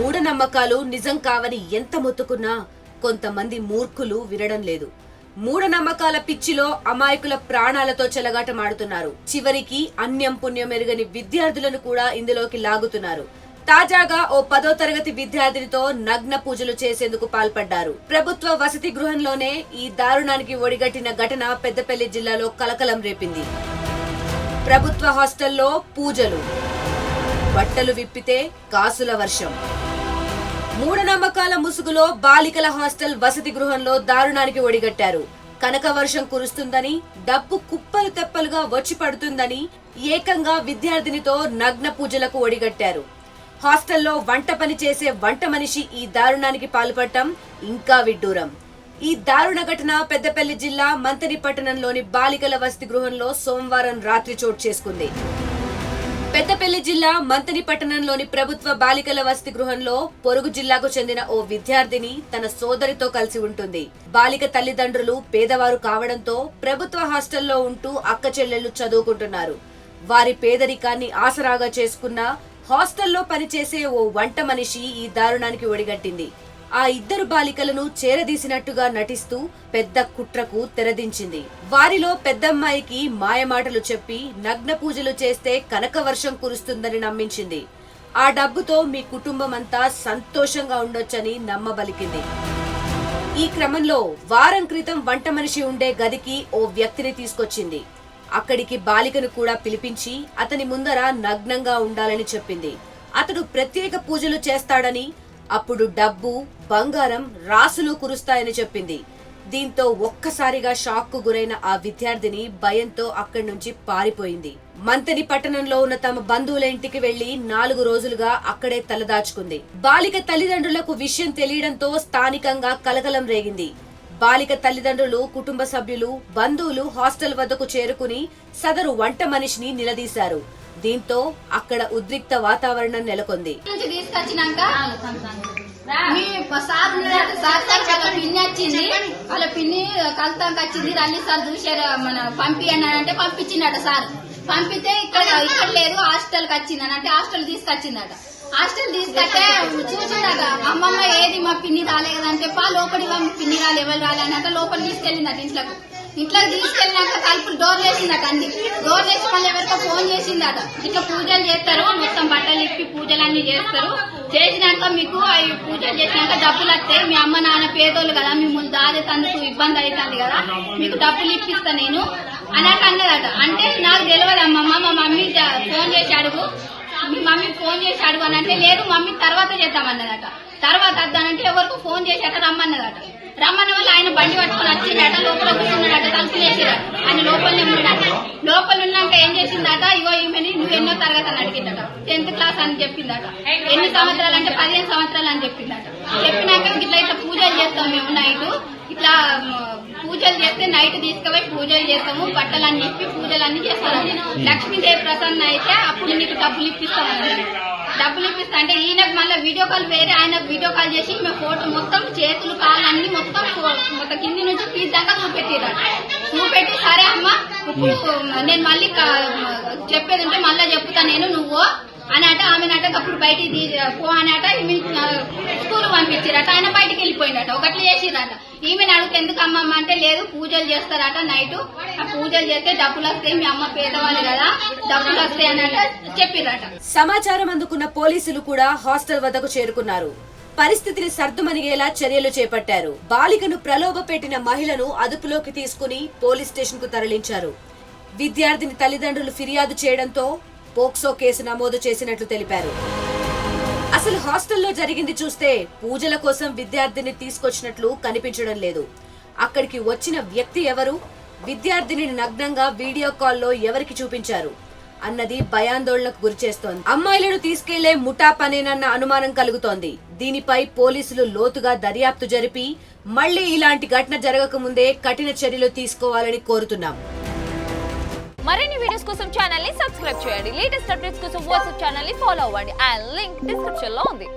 మూఢనమ్మకాలు నిజం కావని ఎంత మొత్తుకున్నా కొంతమంది మూర్ఖులు వినడం లేదు. మూఢనమ్మకాల పిచ్చిలో అమాయకుల ప్రాణాలతో చెలగాటమాడుతున్నారు. చివరికి అన్యం పుణ్యం ఎరుగని విద్యార్థులను కూడా ఇందులోకి లాగుతున్నారు. తాజాగా ఓ 10వ తరగతి విద్యార్థినితో నగ్న పూజలు చేసేందుకు పాల్పడ్డారు. ప్రభుత్వ వసతి గృహంలోనే ఈ దారుణానికి ఒడిగట్టిన ఘటన పెద్దపల్లి జిల్లాలో కలకలం రేపింది. ప్రభుత్వ హాస్టల్లో పూజలు, బట్టలు విప్పితే కాసుల వర్షం. మూఢనమ్మకాల ముసుగులో బాలికల హాస్టల్ వసతి గృహంలో దారుణానికి ఒడిగట్టారు. కనక వర్షం కురుస్తుందని, డబ్బు కుప్పలు తెప్పలుగా వచ్చి పడుతుందని ఏకంగా విద్యార్థినితో నగ్న పూజలకు ఒడిగట్టారు. హాస్టల్లో వంట పని చేసే వంట మనిషి ఈ దారుణానికి పాల్పడటం ఇంకా విడ్డూరం. ఈ దారుణ ఘటన పెద్దపల్లి జిల్లా మంతని పట్టణంలోని బాలికల వసతి గృహంలో సోమవారం రాత్రి చోటు చేసుకుంది. పెద్దపల్లి జిల్లా మంతని పట్టణంలోని ప్రభుత్వ బాలికల వసతి గృహంలో పొరుగు జిల్లాకు చెందిన ఓ విద్యార్థిని తన సోదరితో కలిసి ఉంటుంది. బాలిక తల్లిదండ్రులు పేదవారు కావడంతో ప్రభుత్వ హాస్టల్లో ఉంటూ అక్క చెల్లెళ్లు చదువుకుంటున్నారు. వారి పేదరికాన్ని ఆసరాగా చేసుకున్న హాస్టల్లో పనిచేసే ఓ వంట మనిషి ఈ దారుణానికి ఒడిగట్టింది. ఆ ఇద్దరు బాలికలను చేరదీసినట్టుగా నటిస్తూ పెద్ద కుట్రకు తెరదించింది. వారిలో పెద్దమ్మాయికి మాయమాటలు చెప్పి నగ్న పూజలు చేస్తే కనక వర్షం కురుస్తుందని నమ్మించింది. ఆ డబ్బుతో మీ కుటుంబం అంతా సంతోషంగా ఉండొచ్చని నమ్మబలికింది. ఈ క్రమంలో వారం క్రితం వంట మనిషి ఉండే గదికి ఓ వ్యక్తిని తీసుకొచ్చింది. అక్కడికి బాలికను కూడా పిలిపించి అతని ముందర నగ్నంగా ఉండాలని చెప్పింది. అతడు ప్రత్యేక పూజలు చేస్తాడని, అప్పుడు డబ్బు, బంగారం రాసులు కురుస్తాయని చెప్పింది. దీంతో ఒక్కసారిగా షాక్ కు గురైన ఆ విద్యార్థిని భయంతో అక్కడి నుంచి పారిపోయింది. మంతని పట్టణంలో ఉన్న తమ బంధువుల ఇంటికి వెళ్లి 4 రోజులుగా అక్కడే తలదాచుకుంది. బాలిక తల్లిదండ్రులకు విషయం తెలియడంతో స్థానికంగా కలకలం రేగింది. బాలిక తల్లిదండ్రులు, కుటుంబ సభ్యులు, బంధువులు హాస్టల్ వద్దకు చేరుకుని సదరు వంట మనిషిని నిలదీశారు. దీంతో అక్కడ ఉద్రిక్త వాతావరణం నెలకొంది. పిన్ని వచ్చింది, వాళ్ళ పిన్ని కలుతానికి వచ్చింది. రండి సార్ చూసారు, మన పంపి అన్నాడంటే పంపించిందట సార్. పంపితే ఇక్కడ లేదు, హాస్టల్ కి వచ్చిందని అంటే హాస్టల్ తీసుకొచ్చిందట. హాస్టల్ తీసుకొస్తే చూసిందట, అమ్మమ్మ ఏది మా పిన్ని రాలేదంటే లోపలికి మీ పిన్ని రాలే, ఎవరు రాలే అన్నట్టు లోపలి తీసుకెళ్ళిందట. ఇంట్లోకి తీసుకెళ్ళినాక తలుపులు డోర్ వేసిందట. అన్ని డోర్ వేసి మళ్ళీ ఎవరికో ఫోన్ చేసిందట. ఇట్లా పూజలు చేస్తారు, మొత్తం బట్టలు ఇప్పి పూజలన్నీ చేస్తారు. చేసినాక మీకు అవి పూజలు చేసినాక డబ్బులు వస్తాయి. మీ అమ్మ నాన్న పేదోళ్ళు కదా, మిమ్మల్ని దాదేతందుకు ఇబ్బంది అవుతుంది కదా, మీకు డబ్బులు ఇప్పిస్తా నేను అన్నట్టు అన్నదట. అంటే నాకు తెలియదు అమ్మమ్మ, మా మమ్మీ ఫోన్ చేసి అడుగు, మీ మమ్మీ ఫోన్ చేసి అడుగు అని అంటే లేదు మమ్మీ తర్వాత చేద్దామన్నదట. తర్వాత వద్దానంటే ఎవరికి ఫోన్ చేశాక రమ్మన్నదట. రమ్మన్న వల్ల ఆయన బండి పట్టుకుని వచ్చిందట. లోపల కూర్చున్నాడట, తలుపులు వేసిరట. ఆయన లోపలనే ఉన్నాడట. లోపల ఉన్నాక ఏం చేసిందట, ఇగో ఈమెని నువ్వు ఎన్నో తరగతి అని అడిగిందట. 10th క్లాస్ అని చెప్పిందట. ఎన్ని సంవత్సరాలు అంటే 15 సంవత్సరాలు అని చెప్పిందట. చెప్పినాక ఇట్లా పూజలు చేస్తాం మేము నైట్, ఇట్లా పూజలు చేస్తే నైట్ తీసుకుపోయి పూజలు చేస్తాము, బట్టలన్నీ ఇప్పి పూజలన్నీ చేస్తాము. లక్ష్మీదేవి ప్రసన్న అయితే అప్పుడు నీకు డబ్బులు ఇప్పిస్తామని. డబ్బులు ఇప్పిస్తా అంటే ఈయనకు మళ్ళీ వీడియో కాల్ వేరే ఆయనకు వీడియో కాల్ చేసి మేము ఫోటో మొత్తం చేతులు కాళ్ళు అన్ని మొత్తం కింది నుంచి తీద్దాకా చూపెట్టిరట. చూపెట్టి సరే అమ్మ ఇప్పుడు నేను మళ్ళీ చెప్పేది ఉంటే మళ్ళీ చెప్తా నేను నువ్వు అనట. ఆమెనట అప్పుడు బయటికి పో అనట. స్కూల్ పంపించారట. ఆయన బయటికి వెళ్ళిపోయినట. ఒకట్లు చేసిరట. ఈమెను అడిగితే ఎందుకు అమ్మమ్మ అంటే లేదు పూజలు చేస్తారట నైట్, ఆ పూజలు చేస్తే డబ్బులు వస్తాయి, మీ అమ్మ పేదవాళ్ళు కదా డబ్బులు వస్తాయి అన్నట చెప్పిరట. సమాచారం అందుకున్న పోలీసులు కూడా హాస్టల్ వద్దకు చేరుకున్నారు. పరిస్థితిని సర్దుమణిగేలా చర్యలు చేపట్టారు. బాలికను ప్రలోభ పెట్టిన మహిళను అదుపులోకి తీసుకుని పోలీస్ స్టేషన్ కు తరలించారు. విద్యార్థిని తల్లిదండ్రులు ఫిర్యాదు చేయడంతో పోక్సో కేసు నమోదు చేసినట్లు తెలిపారు. అసలు హాస్టల్లో జరిగింది చూస్తే పూజల కోసం విద్యార్థిని తీసుకొచ్చినట్లు కనిపించడం లేదు. అక్కడికి వచ్చిన వ్యక్తి ఎవరు, విద్యార్థిని నగ్నంగా వీడియో కాల్లో ఎవరికి చూపించారు అన్నది భయాందోళనకు గురిచేస్తోంది. అమ్మాయిలను తీసుకెళ్లే ముఠా పనేనన్న అనుమానం కలుగుతోంది. దీనిపై పోలీసులు లోతుగా దర్యాప్తు జరిపి మళ్లీ ఇలాంటి ఘటన జరగకముందే కఠిన చర్యలు తీసుకోవాలని కోరుతున్నాం. మరిన్ని వీడియోస్ కోసం ఛానల్ ని సబ్స్క్రైబ్ చేయండి. లేటెస్ట్ అప్డేట్స్ కోసం వాట్సాప్ ఛానల్ ని ఫాలో అవ్వండి. ఆ లింక్ డిస్క్రిప్షన్ లో ఉంది.